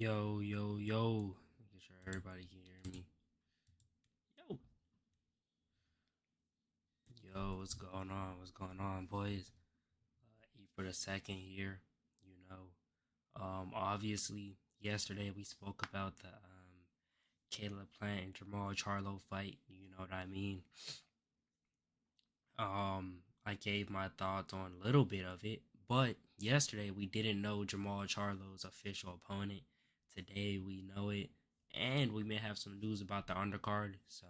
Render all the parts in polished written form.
Yo, yo, yo. Making sure everybody can hear me. Yo. Yo, what's going on? What's going on, boys? E for the second here, you know. Obviously, yesterday we spoke about the Caleb Plant and Jermall Charlo fight. You know what I mean? I gave my thoughts on a little bit of it, but yesterday we didn't know Jermall Charlo's official opponent. Today we know it, and we may have some news about the undercard. So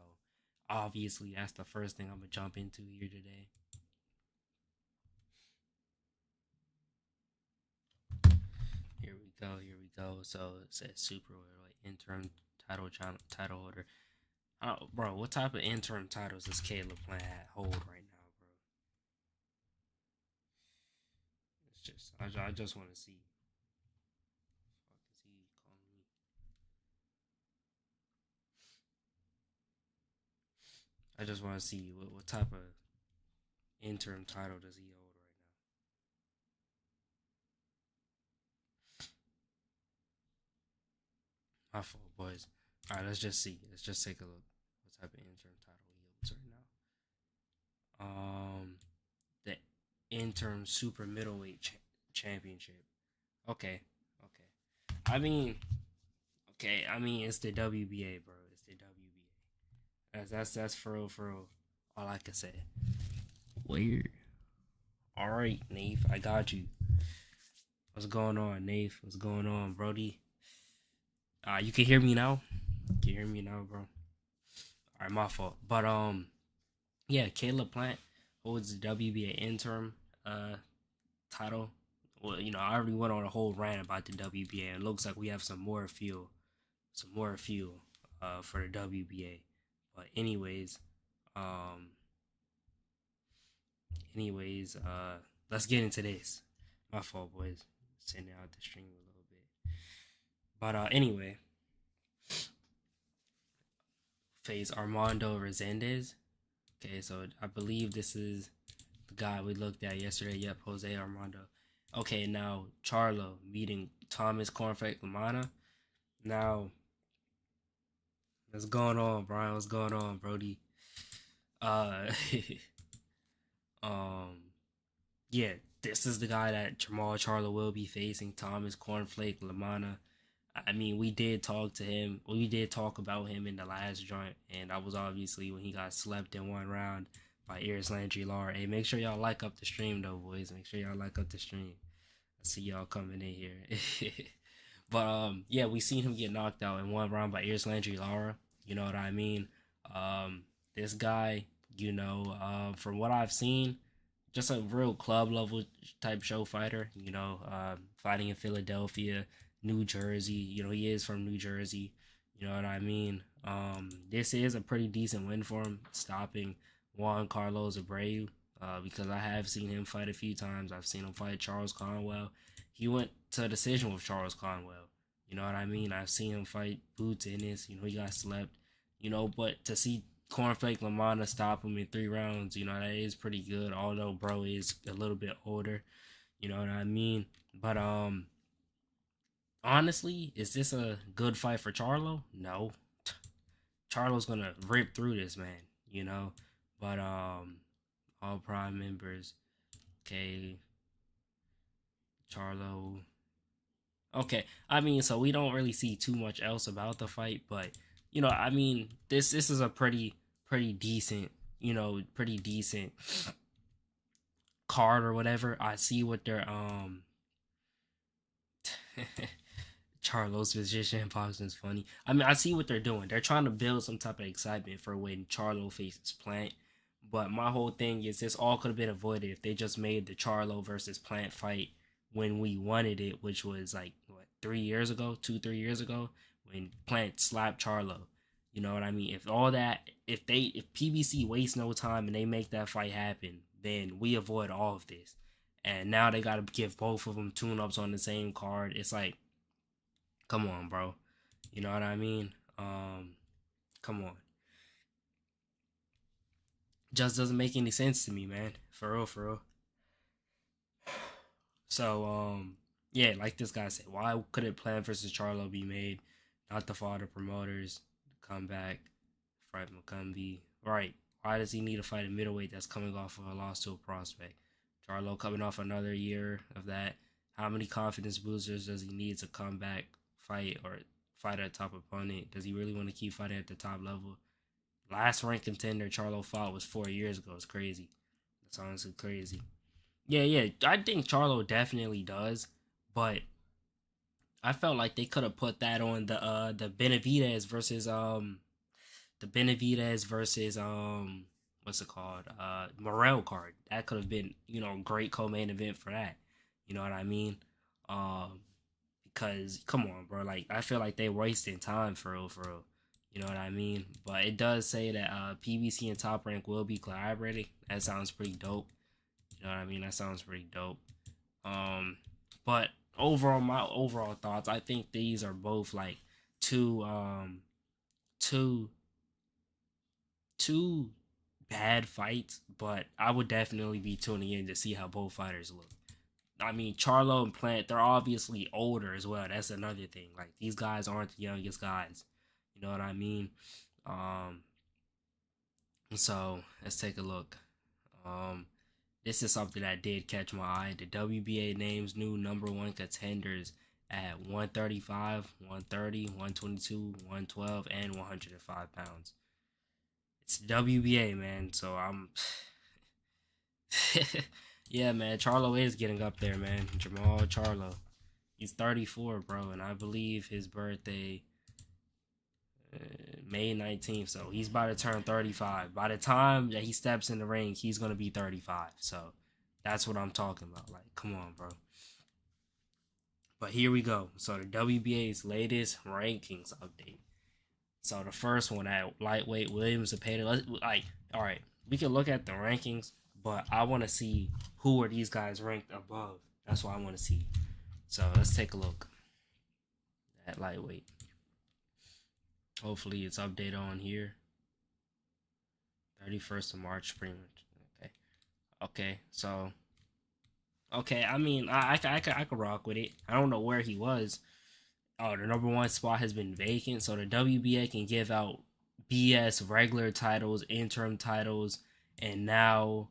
obviously that's the first thing I'm gonna jump into here today. Here we go. Here we go. So it says super like interim title holder. Oh, bro, what type of interim titles does Caleb Plant hold right now, bro? It's just I just want to see. Fuck is he calling me? I just want to see what type of interim title does he hold right now. My fault, boys. All right, let's just see. Let's just take a look. What type of interim title he holds right now? The interim super middleweight championship. Okay, okay. I mean, okay. I mean, it's the WBA, bro. It's the WBA. That's for real. All I can say. Weird. All right, Nave. I got you. What's going on, Nave? What's going on, Brody? You can hear me now. Can you hear me now, bro? All right, my fault. But yeah, Caleb Plant holds the WBA interim title. Well, I already went on a whole rant about the WBA. It looks like we have some more fuel for the WBA. But um, let's get into this. My fault, boys. Sending out the stream a little bit. But anyway, face Armando Resendez. Okay, so I believe this is the guy we looked at yesterday. Yep, Jose Armando. Okay, now Charlo meeting Thomas Cornflake Lamana. Now, what's going on, Brian? What's going on, Brody? Uh, um, yeah, this is the guy that Jermall Charlo will be facing. Thomas Cornflake Lamana. I mean, we did talk to him. We did talk about him in the last joint, and that was obviously when he got slept in one round by Iris Landry Lara. Hey, make sure y'all like up the stream though, boys. Make sure y'all like up the stream. I see y'all coming in here. But yeah, we seen him get knocked out in one round by Iris Landry Lara. You know what I mean? This guy, from what I've seen, just a real club level type show fighter. Fighting in Philadelphia, New Jersey. He is from New Jersey. You know what I mean? This is a pretty decent win for him, stopping Juan Carlos Abreu. Because I have seen him fight a few times. I've seen him fight Charles Conwell. He went to a decision with Charles Conwell. You know what I mean? I've seen him fight Boots Ennis. He got slept. But to see Cornflake Lamana stop him in 3 rounds, that is pretty good. Although bro is a little bit older. You know what I mean? But honestly, is this a good fight for Charlo? No. Charlo's gonna rip through this man. But all prime members. Okay, Charlo. Okay, I mean, so we don't really see too much else about the fight, but I mean, this is a pretty decent, pretty decent card or whatever. I see what they're Charlo's position boxing is funny. I mean, I see what they're doing. They're trying to build some type of excitement for when Charlo faces Plant. But my whole thing is this all could have been avoided if they just made the Charlo versus Plant fight when we wanted it, which was like what 3 years ago, 2 3 years ago, when Plant slapped Charlo. You know what I mean? If PBC wastes no time and they make that fight happen, then we avoid all of this. And now they got to give both of them tune ups on the same card. It's like, come on, bro. You know what I mean? Come on. Just doesn't make any sense to me, man. For real, for real. So, Yeah, like this guy said, why couldn't Plant versus Charlo be made? Not the fault of promoters. Come back, fight McCumby. Right. Why does he need to fight a middleweight that's coming off of a loss to a prospect? Charlo coming off another year of that. How many confidence boosters does he need to come back, fight, or fight a top opponent? Does he really want to keep fighting at the top level? Last ranked contender Charlo fought was 4 years ago. It's crazy. That's honestly crazy. Yeah, yeah. I think Charlo definitely does, but I felt like they could have put that on the Benavidez versus what's it called, Morel card. That could have been, great co-main event for that. You know what I mean? Um, because come on, bro, like I feel like they wasting time for real, for real. You know what I mean? But it does say that PBC and Top Rank will be collaborating. That sounds pretty dope. You know what I mean? That sounds pretty dope. Um, but overall, my overall thoughts, I think these are both like two two two bad fights, but I would definitely be tuning in to see how both fighters look. I mean, Charlo and Plant, they're obviously older as well. That's another thing. Like these guys aren't the youngest guys. You know what I mean? Um, so let's take a look. Um, this is something that did catch my eye. The WBA names new number one contenders at 135, 130, 122, 112, and 105 pounds. It's WBA, man. So I'm. Yeah, man. Charlo is getting up there, man. Jermall Charlo. He's 34, bro, and I believe his birthday May 19th. So he's about to turn 35. By the time that he steps in the ring, he's gonna be 35. So that's what I'm talking about. Like, come on, bro. But here we go. So the WBA's latest rankings update. So the first one at lightweight, Williams Zepeda. Like, all right, we can look at the rankings, but I want to see who are these guys ranked above. That's what I want to see. So let's take a look at lightweight. Hopefully it's updated on here. 31st of March, pretty much. Okay. Okay. So. Okay. I mean, I could rock with it. I don't know where he was. Oh, the number one spot has been vacant, so the WBA can give out BS regular titles, interim titles, and now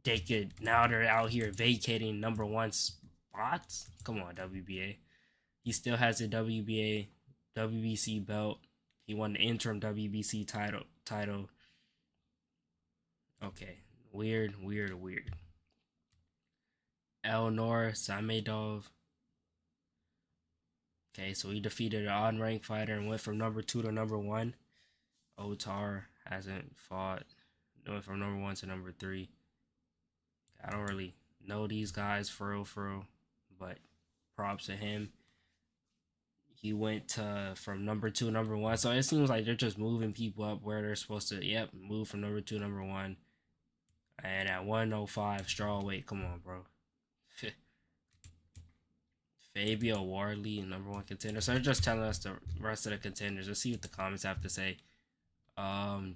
they're out here vacating number one spots. Come on, WBA. He still has the WBA WBC belt. He won the interim WBC title. Okay. Weird. Elnor Samedov. Okay, so he defeated an unranked fighter and went from number 2 to number 1. Otar hasn't fought. Went from number 1 to number 3. I don't really know these guys for real, but props to him. He went from number 2 to number 1. So it seems like they're just moving people up where they're supposed to. Yep, move from number 2 to number 1. And at 105 strawweight, come on, bro. Fabio Wardley, number 1 contender. So they're just telling us the rest of the contenders. Let's see what the comments have to say.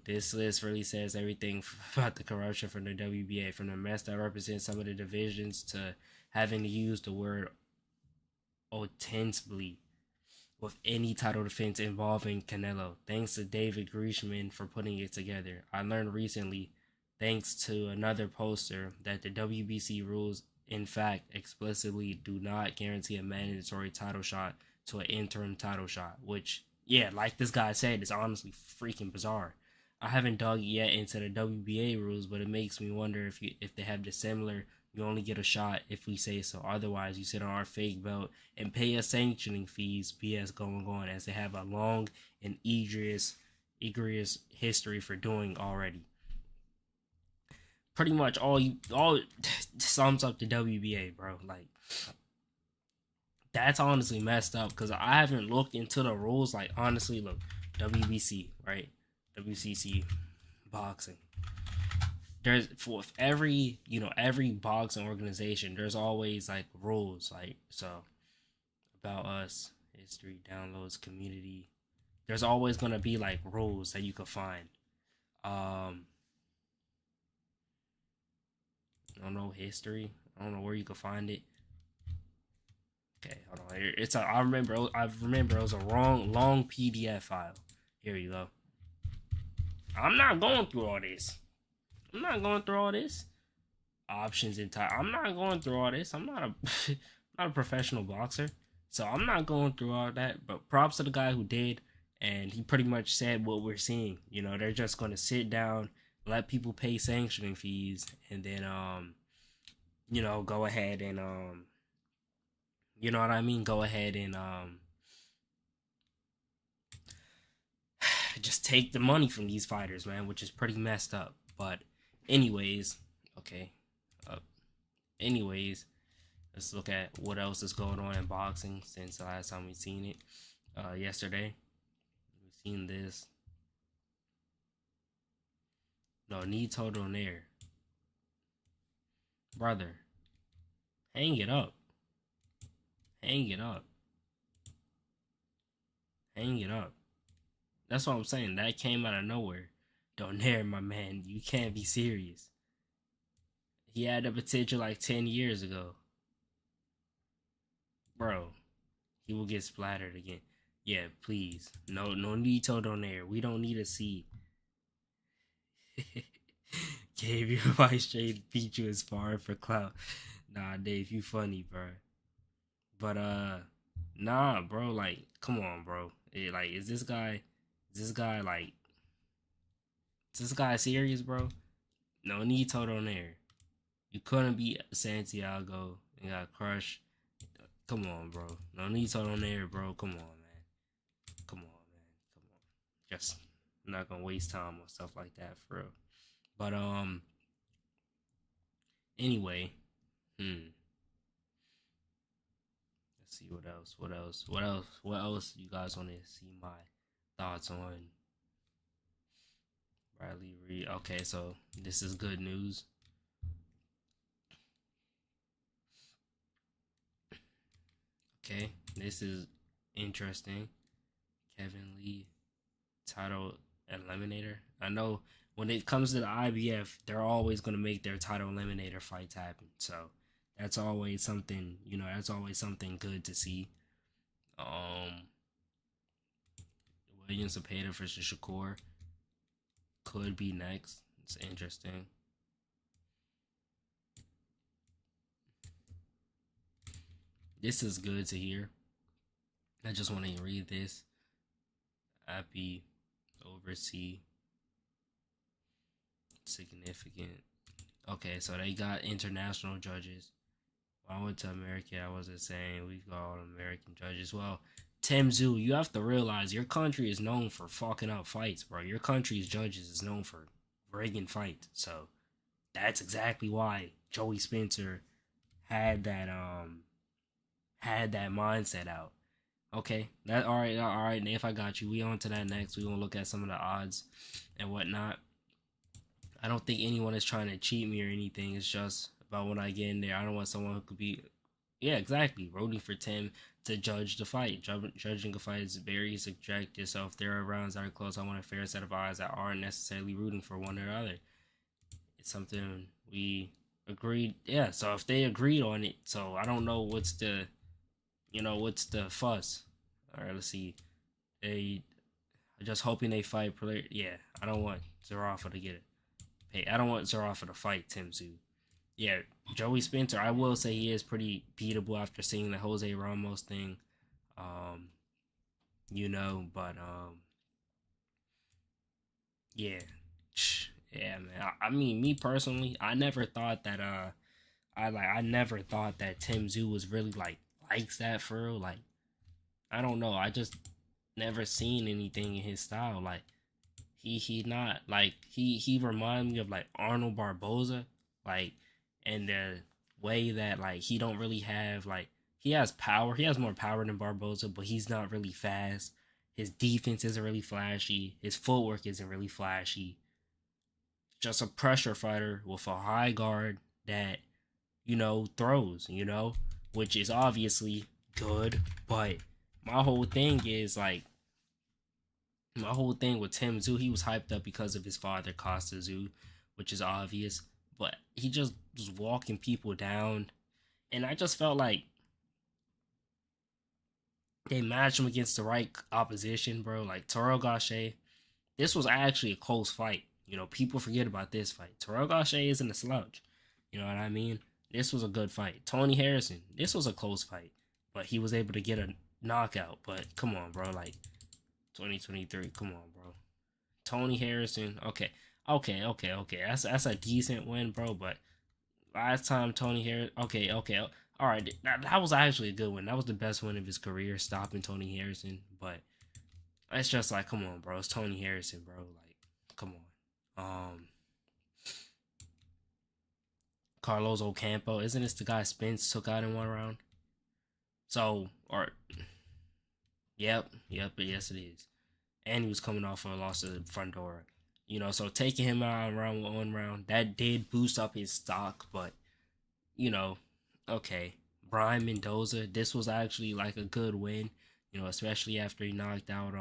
This list really says everything about the corruption from the WBA, from the mess that represents some of the divisions to having to use the word ostensibly with any title defense involving Canelo. Thanks to David Grieshman for putting it together. I learned recently, thanks to another poster, that the WBC rules in fact explicitly do not guarantee a mandatory title shot to an interim title shot, which, yeah, like this guy said, is honestly freaking bizarre. I haven't dug yet into the WBA rules, but it makes me wonder if they have the similar, you only get a shot if we say so. Otherwise, you sit on our fake belt and pay us sanctioning fees, BS going on, as they have a long and egregious history for doing already. Pretty much all sums up the WBA, bro. Like, that's honestly messed up because I haven't looked into the rules. Like, honestly, look, WBC, right? WCC boxing. There's for every boxing organization, there's always like rules, like, so about us, history, downloads, community. There's always gonna be like rules that you can find. I don't know history. I don't know where you can find it. Okay, hold on. It's a. I remember. I remember it was a long PDF file. Here you go. I'm not going through all this. I'm not going through all this. Options entire. I'm not going through all this. I'm not a not a professional boxer, so I'm not going through all that. But props to the guy who did, and he pretty much said what we're seeing. You know, they're just going to sit down, let people pay sanctioning fees, and then you know, go ahead and you know what I mean? Go ahead and just take the money from these fighters, man, which is pretty messed up. But anyways, okay. Uh, anyways, let's look at what else is going on in boxing since the last time we seen it. Yesterday, we've seen this. No, Nito Donaire. Brother, hang it up. Hang it up. Hang it up. That's what I'm saying. That came out of nowhere. Donaire, my man, you can't be serious. He had the potential like 10 years ago. Bro, he will get splattered again. Yeah, please. No Nito Donaire. We don't need to see. Gave you advice straight beat you as far for clout. Nah, Dave, you funny, bro. But nah, bro, like, come on, bro. Like, is this guy serious, bro? No Nito Donaire. You couldn't beat Santiago and got crushed. Come on, bro. No Nito Donaire, bro. Come on, man. Come on, man. Come on. Just I'm not gonna waste time on stuff like that for real. But anyway, let's see what else. What else you guys want to see my thoughts on Bradley Reed? Okay, so this is good news. Okay, this is interesting. Kevin Lee, title eliminator. I know when it comes to the IBF, they're always going to make their title eliminator fights happen. So that's always something, you know, that's always something good to see. William Zepeda versus Shakur could be next. It's interesting. This is good to hear. I just want to read this. Happy oversee significant. Okay, so they got international judges. When I went to America, I wasn't saying we've got all American judges. Well, Tim Tszyu, you have to realize your country is known for fucking up fights, bro. Your country's judges is known for rigging fights. So that's exactly why Joey Spencer had that mindset out. Okay, that all right. If I got you, we on to that next. We gonna look at some of the odds and whatnot. I don't think anyone is trying to cheat me or anything. It's just about when I get in there. I don't want someone who could be, yeah, exactly, rooting for Tim to judge the fight. Judging a fight is very subjective. So if there are rounds that are close, I want a fair set of eyes that aren't necessarily rooting for one or the other. It's something we agreed. Yeah. So if they agreed on it, so I don't know what's the fuss. All right, let's see. They just hoping they fight. Yeah, I don't want Zarafa to get it. Hey, I don't want Zarafa to fight Tim Tszyu. Yeah, Joey Spencer, I will say he is pretty beatable after seeing the Jose Ramos thing. But yeah. Yeah, man. I mean, me personally, I never thought that I never thought that Tim Tszyu was really likes that for real. Like, I don't know. I just never seen anything in his style. Like, he not like he remind me of like Arnold Barboza, like, and the way that like he don't really have like he has power. He has more power than Barboza, but he's not really fast. His defense isn't really flashy. His footwork isn't really flashy. Just a pressure fighter with a high guard that throws, which is obviously good. But my whole thing is like, my whole thing with Tim Tszyu, he was hyped up because of his father, Costa Tszyu, which is obvious. But he just was walking people down. And I just felt like They matched him against the right opposition, bro. Like Terrell Gaucher, this was actually a close fight. You know, people forget about this fight. Terrell Gaucher isn't a slouch. You know what I mean? This was a good fight. Tony Harrison, this was a close fight, but he was able to get a knockout. But come on, bro. Like 2023, come on, bro. Tony Harrison, okay, okay. That's a decent win, bro. But last time Tony Harrison, okay. All right, that was actually a good win. That was the best win of his career, stopping Tony Harrison. But it's just like, come on, bro. It's Tony Harrison, bro. Like, come on. Carlos Ocampo, isn't this the guy Spence took out in one round? So, or, but yes, it is. And he was coming off of a loss to Fundora. You know, so taking him out in round one round, that did boost up his stock, but, you know, okay. Brian Mendoza, this was actually like a good win, you know, especially after he knocked out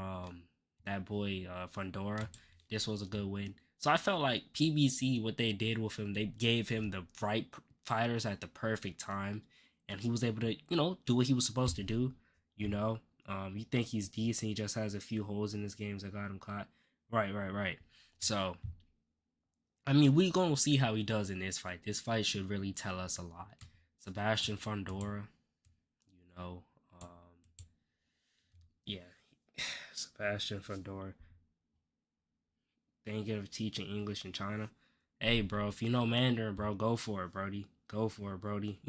that boy Fundora. This was a good win. So I felt like PBC, what they did with him, they gave him the right fighters at the perfect time, and he was able to, you know, do what he was supposed to do. You know, you think he's decent, he just has a few holes in his games that got him caught. Right. So, I mean, we gonna see how he does in this fight. This fight should really tell us a lot. Sebastian Fundora, you know, yeah, Sebastian Fundora. Thinking of teaching English in China. Hey, bro, if you know Mandarin, bro, go for it, Brody. Go for it, Brody.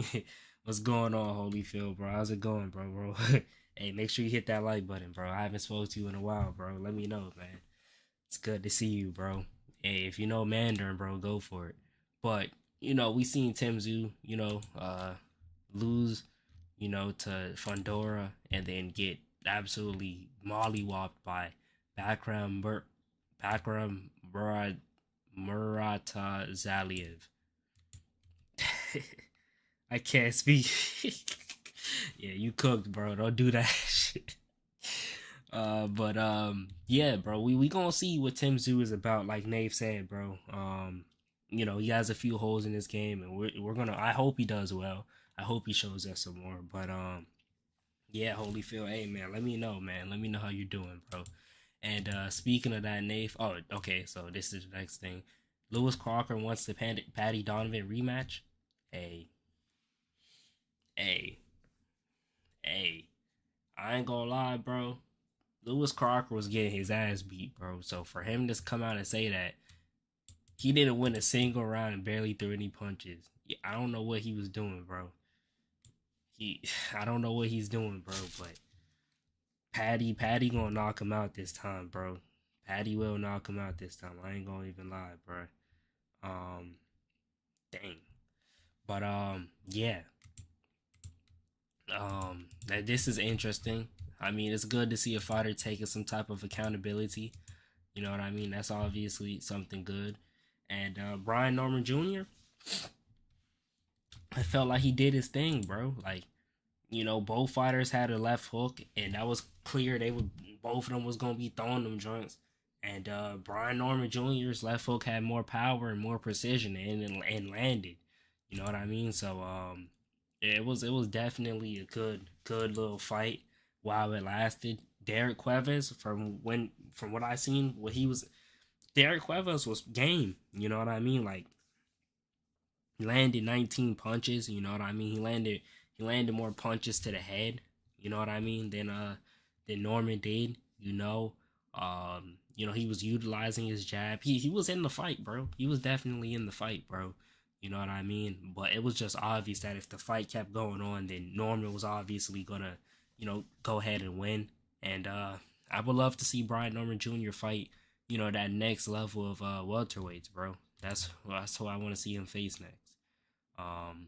What's going on, Holyfield, bro? How's it going, bro? Hey, make sure you hit that like button, bro. I haven't spoken to you in a while, bro. Let me know, man. It's good to see you, bro. Hey, if you know Mandarin, bro, go for it. But, you know, we seen Tim Tszyu, you know, lose, you know, to Fundora and then get absolutely mollywopped by background Muratazaliev. I can't speak. Yeah, you cooked, bro. Don't do that shit. But yeah, bro. We gonna see what Tim Tszyu is about. Like Nave said, bro. You know, he has a few holes in his game, and we're gonna. I hope he does well. I hope he shows us some more. But yeah, Holyfield. Hey, man. Let me know, man. Let me know how you're doing, bro. And speaking of that, Nave. Oh, okay. So this is the next thing. Lewis Crocker wants the Patty Donovan rematch. Hey, hey, hey. I ain't gonna lie, bro. Lewis Crocker was getting his ass beat, bro. So for him to come out and say that he didn't win a single round and barely threw any punches, yeah, I don't know what he was doing, bro. I don't know what he's doing, bro. But Patty gonna knock him out this time, bro. Patty will knock him out this time. I ain't gonna even lie, bro. Um, dang. But yeah. That this is interesting. I mean, it's good to see a fighter taking some type of accountability. You know what I mean? That's obviously something good. And Brian Norman Jr., I felt like he did his thing, bro. Like, you know, both fighters had a left hook, and that was clear. They would both of them was gonna be throwing them joints. And Brian Norman Jr.'s left hook had more power and more precision, and landed. You know what I mean? So it was definitely a good little fight while it lasted. Derek Cuevas, from what I seen, what he was, Derek Cuevas was game. You know what I mean? Like, he landed 19 punches. You know what I mean? He landed more punches to the head. You know what I mean? Than Norman did. You know, he was utilizing his jab. He was in the fight, bro. He was definitely in the fight, bro. You know what I mean? But it was just obvious that if the fight kept going on, then Norman was obviously gonna, you know, go ahead and win. And I would love to see Brian Norman Jr. fight, you know, that next level of welterweights, bro. That's who I want to see him face next. Um,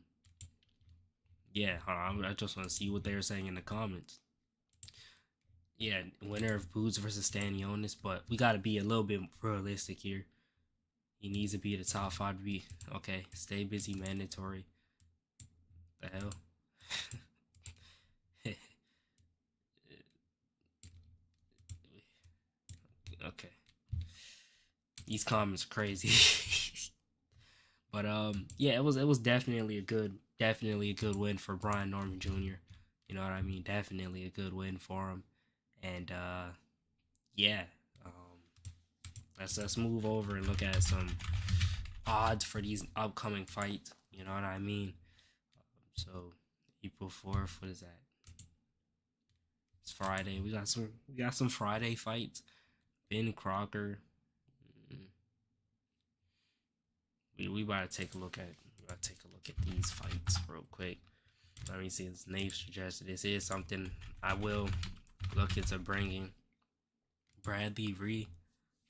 yeah, I just want to see what they're saying in the comments. Yeah, winner of Boots versus Stanionis, but we got to be a little bit realistic here. He needs to be the top 5 to be okay. Stay busy, mandatory. The hell. Okay, these comments are crazy. But yeah, it was definitely a good win for Brian Norman Jr. You know what I mean? Definitely a good win for him. And yeah, um, let's move over and look at some odds for these upcoming fights. You know what I mean? So April 4th, what is that? It's Friday. We got some Friday fights. Ben Crocker. mm, we about to take a look at these fights real quick. Let me see. His name suggested this is something I will look into bringing. Bradley Ree.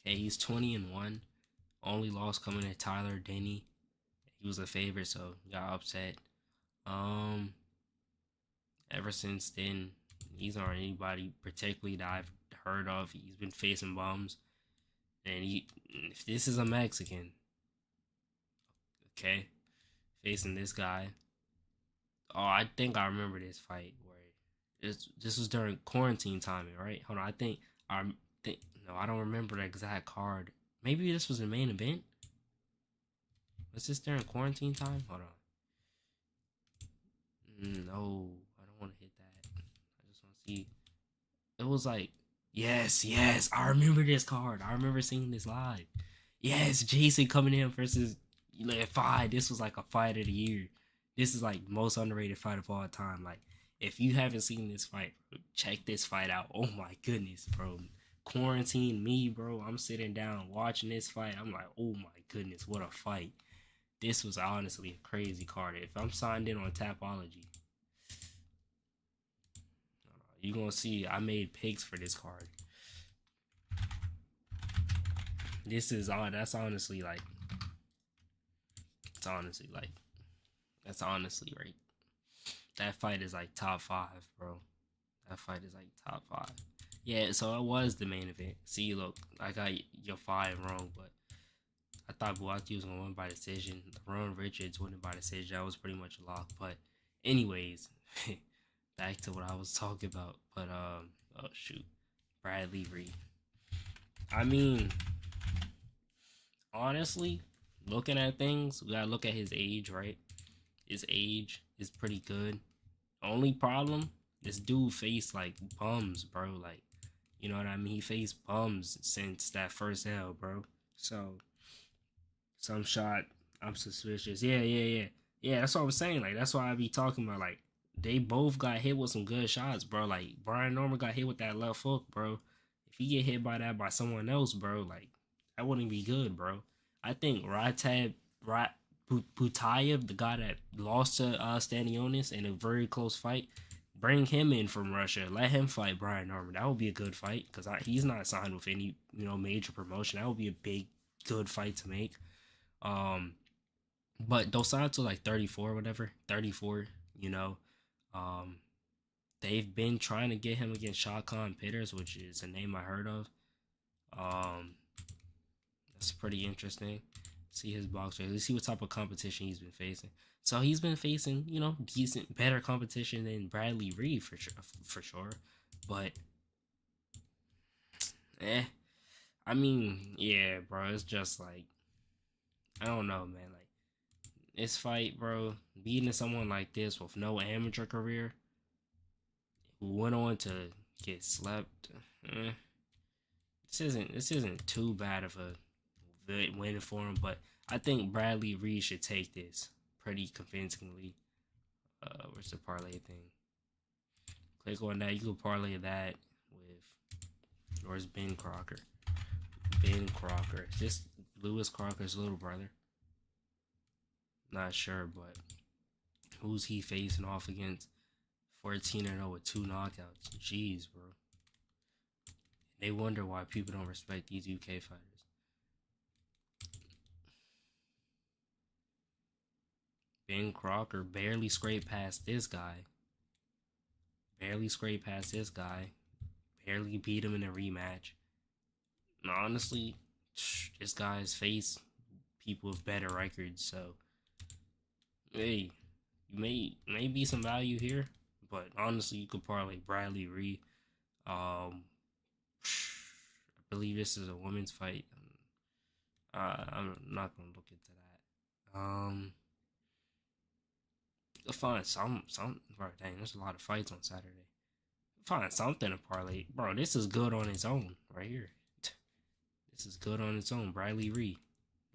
Okay, he's 20-1. Only loss coming to Tyler Denny. He was a favorite, so got upset. Um, Ever since then, he's not anybody particularly that I've heard of. He's been facing bums, and if this is a Mexican, okay, facing this guy. Oh, I think I remember this fight where this was during quarantine timing, right? Hold on, I think no, I don't remember the exact card. Maybe this was the main event. Was this during quarantine time? Hold on. No, I don't want to hit that. I just want to see. It was like, yes, I remember this card. I remember seeing this live. Yes, Jason coming in versus fight. This was like a fight of the year. This is like most underrated fight of all time. Like, if you haven't seen this fight, bro, check this fight out. Oh my goodness, bro. Quarantine me, bro. I'm sitting down watching this fight. I'm like, oh my goodness, what a fight. This was honestly a crazy card. If I'm signed in on Tapology, you gonna see I made picks for this card. This is on. That's honestly like. It's honestly like. That's honestly right. That fight is like top 5, bro. That fight is like top 5. Yeah, so it was the main event. See, look, I got your 5 wrong, but I thought Buati was gonna win by decision. Ron Richards winning by decision. That was pretty much a lock. But anyways, back to what I was talking about. But oh shoot, Bradley Reed. I mean, honestly, looking at things, we gotta look at his age, right? His age is pretty good. Only problem, this dude faced like bums, bro. Like, you know what I mean? He faced bums since that first L, bro. So some shot, I'm suspicious. Yeah. That's what I'm saying. Like, that's why I be talking about. Like, they both got hit with some good shots, bro. Like, Brian Norman got hit with that left hook, bro. If he get hit by that by someone else, bro, like, that wouldn't be good, bro. I think Butayev, the guy that lost to Stanionis in a very close fight, bring him in from Russia. Let him fight Brian Norman. That would be a good fight because he's not signed with any major promotion. That would be a big, good fight to make. But Dos Santos like 34, whatever, 34. You know, um, they've been trying to get him against Shotcon Pitters, which is a name I heard of. Um, that's pretty interesting. See his boxer. Let's see what type of competition he's been facing. So he's been facing, decent, better competition than Bradley Reed for sure. But, I mean, yeah, bro. It's just like, I don't know, man. Like, this fight, bro, beating someone like this with no amateur career, who went on to get slept. This isn't too bad of a win for him, but I think Bradley Reed should take this pretty convincingly. Where's the parlay thing? Click on that. You can parlay that with. Where's Ben Crocker? Ben Crocker. Is this Lewis Crocker's little brother? Not sure, but who's he facing off against? 14-0 with 2 knockouts. Jeez, bro. They wonder why people don't respect these UK fighters. Ben Crocker barely scraped past this guy. Barely beat him in a rematch. And honestly, this guy's faced people with better records, so hey, you may be some value here, but honestly, you could parlay Bradley Reed. I believe this is a women's fight. I'm not gonna look into that. Find some. Bro, dang, there's a lot of fights on Saturday. Find something to parlay, bro. This is good on its own, right here. This is good on its own. Bradley Reed,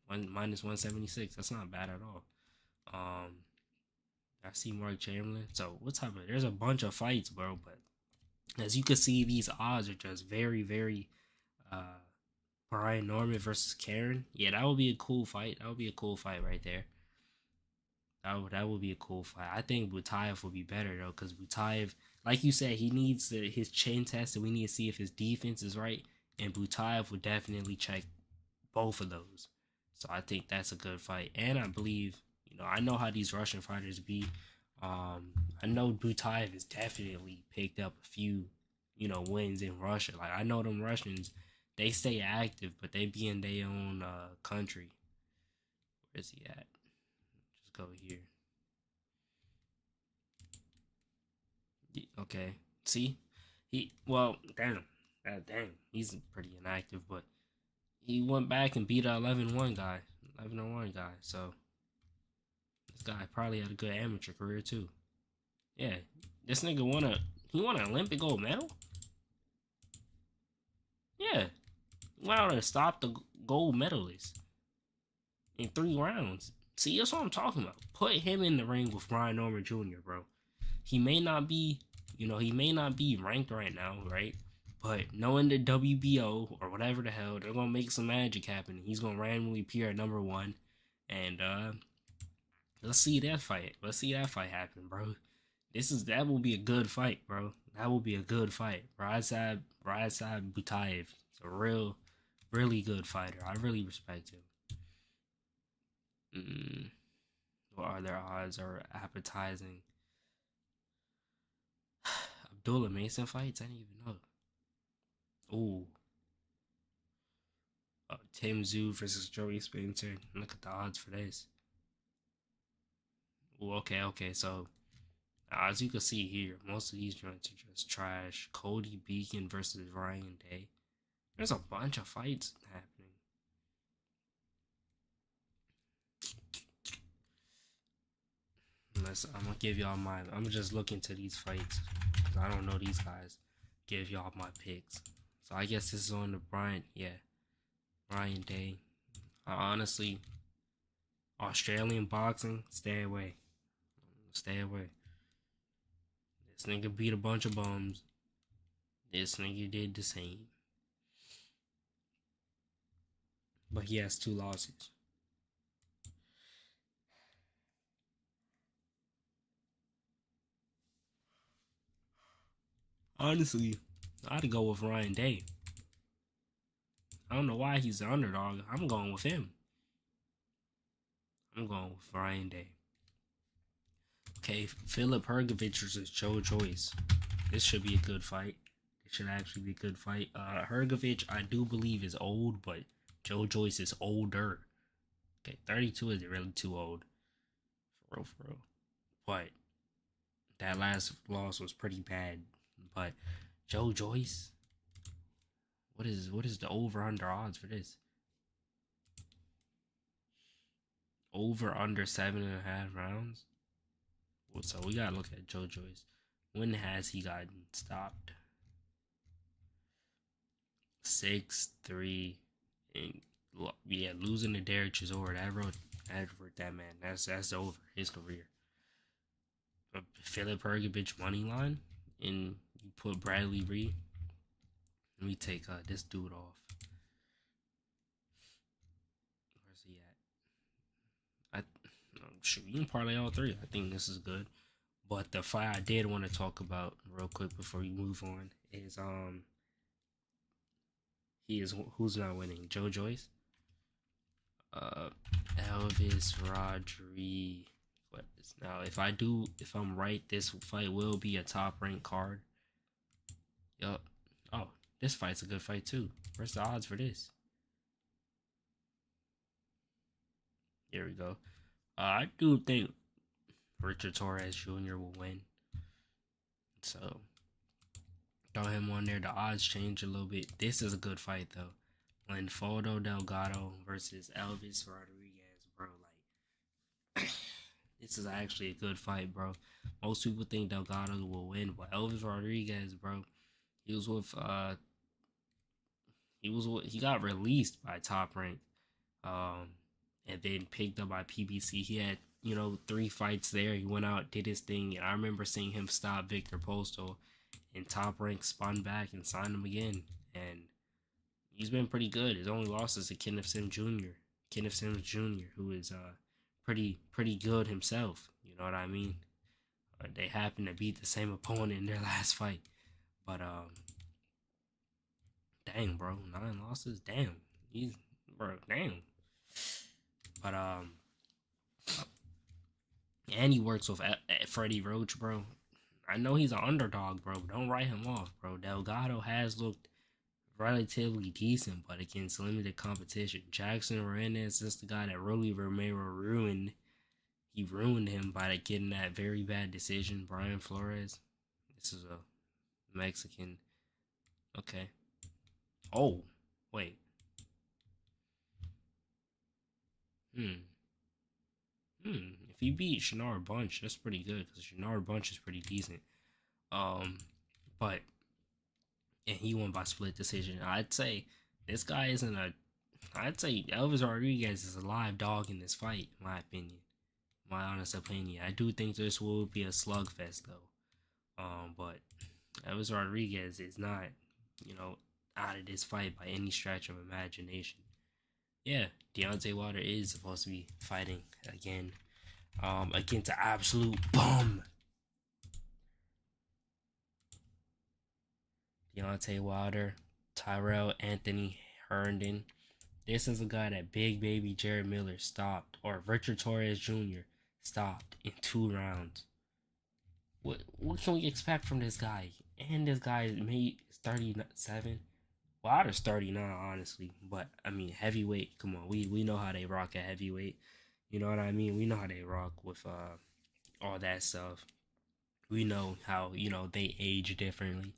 minus 176. That's not bad at all. I see Mark Chamberlain. So what type of? There's a bunch of fights, bro. But as you can see, these odds are just very, very. Brian Norman versus Karen. Yeah, that would be a cool fight. That would be a cool fight right there. That would be a cool fight. I think Butayev would be better though, because Butayev, like you said, he needs his chin test, and we need to see if his defense is right. And Butayev would definitely check both of those. So I think that's a good fight. And I believe, I know how these Russian fighters be. I know Butayev has definitely picked up a few, wins in Russia. Like I know them Russians, they stay active, but they be in their own country. Where's he at? Just go here. Okay. See? Damn. He's pretty inactive, but he went back and beat a 11-1 guy. 11-1 guy. So this guy probably had a good amateur career too. Yeah. This nigga won an Olympic gold medal? Yeah. Went out and stopped the gold medalist in 3 rounds. See, that's what I'm talking about. Put him in the ring with Brian Norman Jr., bro. He may not be, he may not be ranked right now, right? But knowing the WBO or whatever the hell, they're gonna make some magic happen. He's gonna randomly appear at number 1, and let's see that fight. Let's see that fight happen, bro. That will be a good fight, bro. That will be a good fight. Radzab Butayev. It's a really good fighter. I really respect him. What other odds are appetizing? Abdullah Mason fights? I didn't even know. Ooh. Tim Tszyu versus Joey Spencer. Look at the odds for this. Ooh, okay. So, as you can see here, most of these joints are just trash. Cody Beacon versus Ryan Day. There's a bunch of fights happening. I'm gonna give y'all I'm gonna just look into these fights, because I don't know these guys. Give y'all my picks. So I guess this is on the Ryan Day. Honestly, Australian boxing, stay away. Stay away. This nigga beat a bunch of bums. This nigga did the same. But he has 2 losses. Honestly, I'd go with Ryan Day. I don't know why he's the underdog. I'm going with him. I'm going with Ryan Day. Okay, Philip Hrgovic versus Joe Joyce. This should be a good fight. It should actually be a good fight. Hrgovic, I do believe, is old, but Joe Joyce is older. Okay, 32 isn't really too old. For real. But that last loss was pretty bad. But Joe Joyce, what is the over-under odds for this? Over under 7.5 rounds. So we gotta look at Joe Joyce. When has he gotten stopped? 6-3, and losing to Derek Chisora. That man. That's over his career. Philip Hrgovic money line, and you put Bradley Reed. Let me take this dude off. Where's he at? Shoot, you can parlay all 3. I think this is good. But the fight I did want to talk about real quick before we move on is who's not winning? Joe Joyce. Elvis Rodriguez. Now, if I'm right, this fight will be a top ranked card. Yup. Oh, this fight's a good fight too. Where's the odds for this? Here we go. I do think Richard Torres Jr. will win. So, throw him on there. The odds change a little bit. This is a good fight though. Linfoldo Delgado versus Elvis Rodriguez, bro. Like, This is actually a good fight, bro. Most people think Delgado will win, but Elvis Rodriguez, bro, he was with he got released by Top Rank, um, and then picked up by PBC. He had 3 fights there. He went out, did his thing, and I remember seeing him stop Victor Postal, and Top Rank spun back and signed him again, and he's been pretty good. His only loss is to Kenneth Sims Jr. Kenneth Sims Jr., who is pretty good himself. You know what I mean? They happen to beat the same opponent in their last fight, but dang, bro, 9 losses. Damn, he's bro, damn. But and he works with Freddie Roach, bro. I know he's an underdog, bro, but don't write him off, bro. Delgado has looked relatively decent, but against limited competition. Jackson Hernandez is the guy that Rolly Romero ruined. He ruined him by getting that very bad decision. Brian Flores. This is a Mexican. Okay. Oh, wait. If he beat Shinar Bunch, that's pretty good because Shinar Bunch is pretty decent. But and he won by split decision. I'd say this guy isn't a. I'd say Elvis Rodriguez is a live dog in this fight, in my opinion. My honest opinion. I do think this will be a slugfest though. But Elvis Rodriguez is not, out of this fight by any stretch of imagination. Yeah, Deontay Wilder is supposed to be fighting again, against an absolute bum. Deontay Wilder, Tyrell Anthony Herndon. This is a guy that Big Baby Jared Miller stopped, or Richard Torres Jr. stopped in 2 rounds. What can we expect from this guy? And this guy is 37. Wilder's 39, honestly. But, I mean, heavyweight, come on. We know how they rock at heavyweight. You know what I mean? We know how they rock with all that stuff. We know how, they age differently.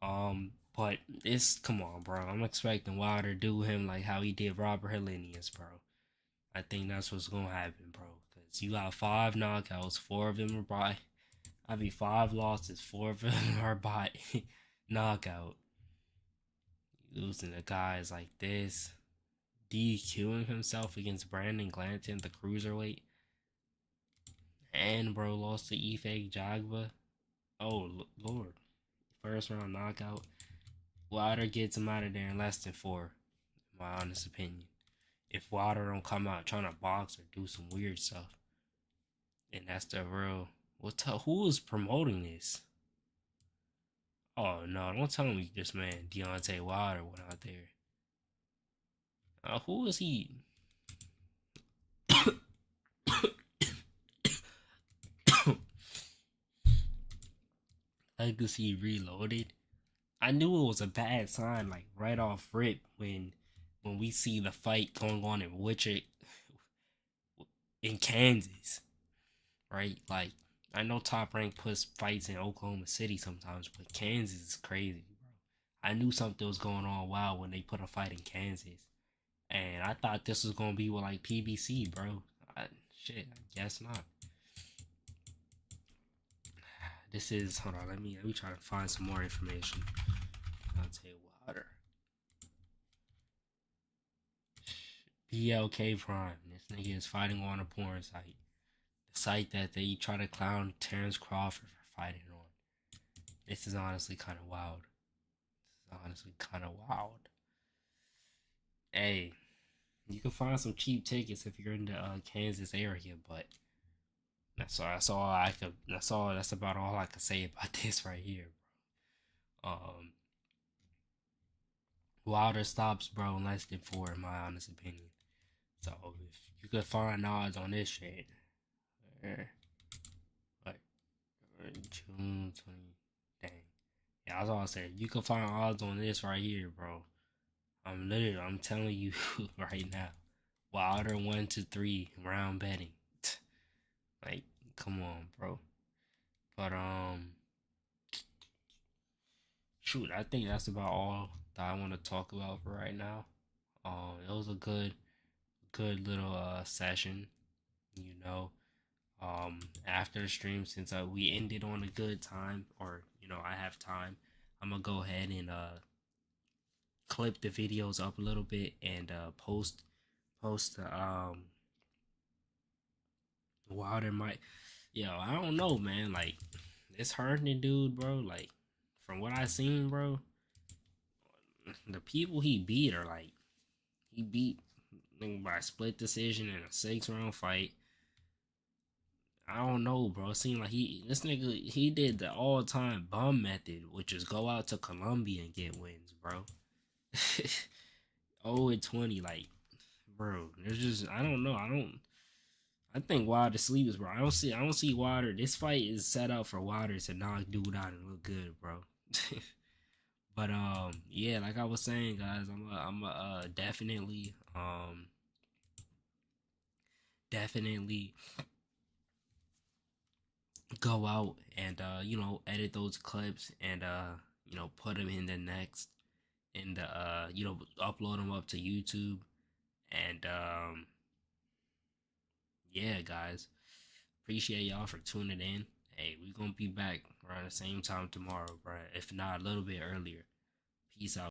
But it's, come on, bro. I'm expecting Wilder to do him like how he did Robert Helenius, bro. I think that's what's gonna happen, bro. Because you got 5 knockouts, 4 of them are by, 5 losses, 4 of them are by knockout. Losing to guys like this, DQing himself against Brandon Glanton, the cruiserweight, and bro lost to Ife Jagba. Oh Lord, first round knockout. Wilder gets him out of there in less than 4, in my honest opinion. If Wilder don't come out trying to box or do some weird stuff, and that's the real. Who is promoting this? Oh no! Don't tell me this man Deontay Wilder went out there. Who is he? Legacy Reloaded. I knew it was a bad sign, like right off rip when we see the fight going on in Wichita, in Kansas, right? Like I know Top Rank puts fights in Oklahoma City sometimes, but Kansas is crazy, bro. I knew something was going on wild when they put a fight in Kansas, and I thought this was gonna be with like PBC, bro. Shit, I guess not. This is, hold on, let me try to find some more information. I'll tell you Wilder. BLK Prime. This nigga is fighting on a porn site. The site that they try to clown Terrence Crawford for fighting on. This is honestly kind of wild. Hey, you can find some cheap tickets if you're in the Kansas area, but that's about all I can say about this right here, bro. Wilder stops, bro, in less than 4, in my honest opinion. So if you could find odds on this shit, like June 20, dang, yeah, that's all I said. You can find odds on this right here, bro. I'm telling you right now, Wilder 1-3 round betting. Like, come on, bro. But shoot, I think that's about all that I want to talk about for right now. It was a good little session, you know. after the stream, since we ended on a good time, or I have time, I'm gonna go ahead and clip the videos up a little bit and post the Wilder might. I don't know, man. Like this Herndon dude, bro. Like from what I seen, bro, the people he beat are like he beat by split decision in a 6 round fight. I don't know, bro. It seemed like this nigga he did the all time bum method, which is go out to Colombia and get wins, bro. 0-20, like, bro. There's just I don't know. I think Wilder sleeps, bro. I don't see Wilder. This fight is set up for Wilder to knock dude out and look good, bro. But yeah, like I was saying, guys, I'm definitely go out and edit those clips and put them in the next and upload them up to YouTube and yeah, guys, appreciate y'all for tuning in. Hey, we gonna be back around the same time tomorrow, bro. If not a little bit earlier. Peace out.